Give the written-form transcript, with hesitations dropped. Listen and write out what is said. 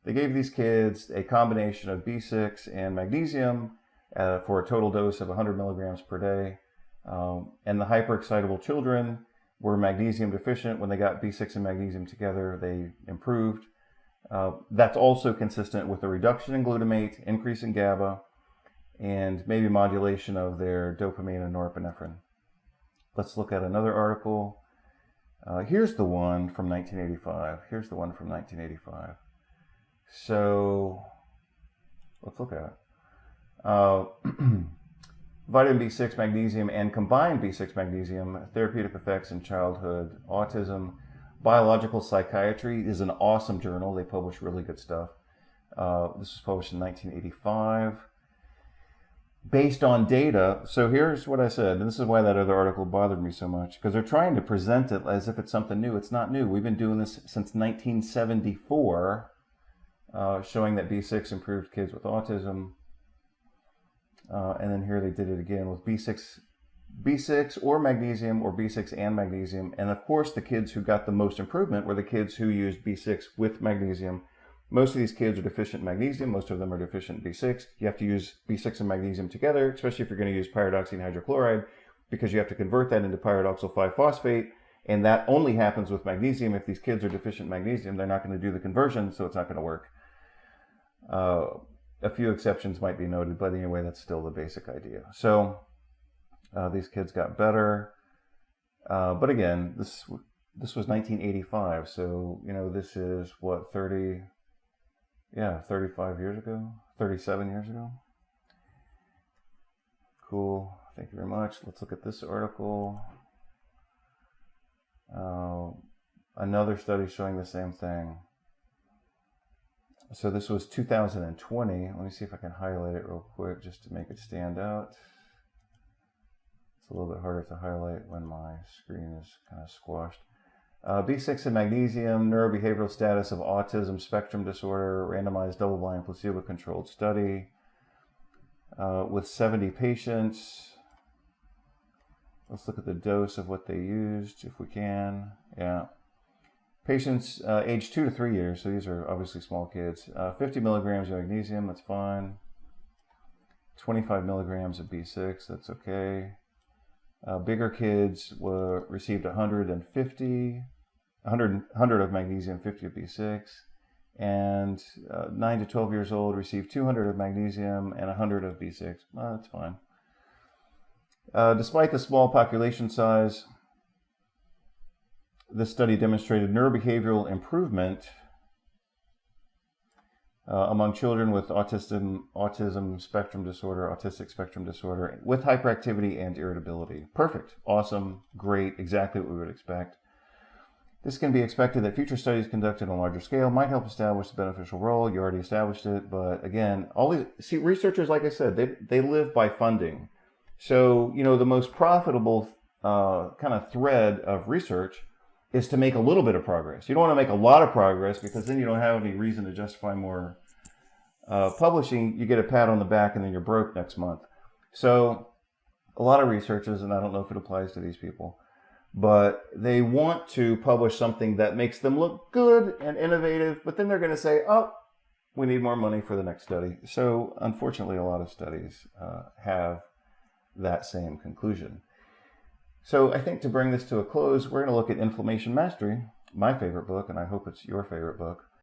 They gave these kids a combination of B6 and magnesium for a total dose of 100 milligrams per day. And the hyperexcitable children were magnesium deficient. When they got B6 and magnesium together, they improved. That's also consistent with a reduction in glutamate, increase in GABA, and maybe modulation of their dopamine and norepinephrine. Let's look at another article. Here's the one from 1985. So let's look at it. Vitamin B6, magnesium, and combined B6 magnesium, therapeutic effects in childhood autism. Biological Psychiatry is an awesome journal. They publish really good stuff. This was published in 1985. Based on data, so here's what I said, and this is why that other article bothered me so much, because they're trying to present it as if it's something new. It's not new. We've been doing this since 1974, showing that B6 improved kids with autism. And then here they did it again with B6 or magnesium, or B6 and magnesium. And of course, the kids who got the most improvement were the kids who used B6 with magnesium. Most of these kids are deficient in magnesium. Most of them are deficient in B6. You have to use B6 and magnesium together, especially if you're going to use pyridoxine hydrochloride, because you have to convert that into pyridoxal 5-phosphate. And that only happens with magnesium. If these kids are deficient in magnesium, they're not going to do the conversion, so it's not going to work. A few exceptions might be noted, but anyway, that's still the basic idea. So these kids got better. But again, this was 1985. So, this is what, 35 years ago, 37 years ago. Cool. Thank you very much. Let's look at this article. Another study showing the same thing. So this was 2020. Let me see if I can highlight it real quick just to make it stand out. It's a little bit harder to highlight when my screen is kind of squashed. B6 and magnesium, neurobehavioral status of autism spectrum disorder, randomized double-blind placebo-controlled study with 70 patients. Let's look at the dose of what they used, if we can. Yeah. Patients aged 2 to 3 years, so these are obviously small kids. 50 milligrams of magnesium, that's fine. 25 milligrams of B6, that's okay. Bigger kids received 100 of magnesium, 50 of B6. And 9 to 12 years old received 200 of magnesium and 100 of B6. Well, that's fine. Despite the small population size, this study demonstrated neurobehavioral improvement among children with autistic spectrum disorder with hyperactivity and irritability. Perfect, awesome, great, exactly what we would expect. This can be expected that future studies conducted on a larger scale might help establish the beneficial role. You already established it, but again, researchers, like I said, they live by funding. So, the most profitable kind of thread of research is to make a little bit of progress. You don't want to make a lot of progress, because then you don't have any reason to justify more publishing. You get a pat on the back and then you're broke next month. So a lot of researchers, and I don't know if it applies to these people, but they want to publish something that makes them look good and innovative, but then they're going to say, oh, we need more money for the next study. So unfortunately, a lot of studies have that same conclusion. So I think to bring this to a close, we're going to look at Inflammation Mastery, my favorite book, and I hope it's your favorite book.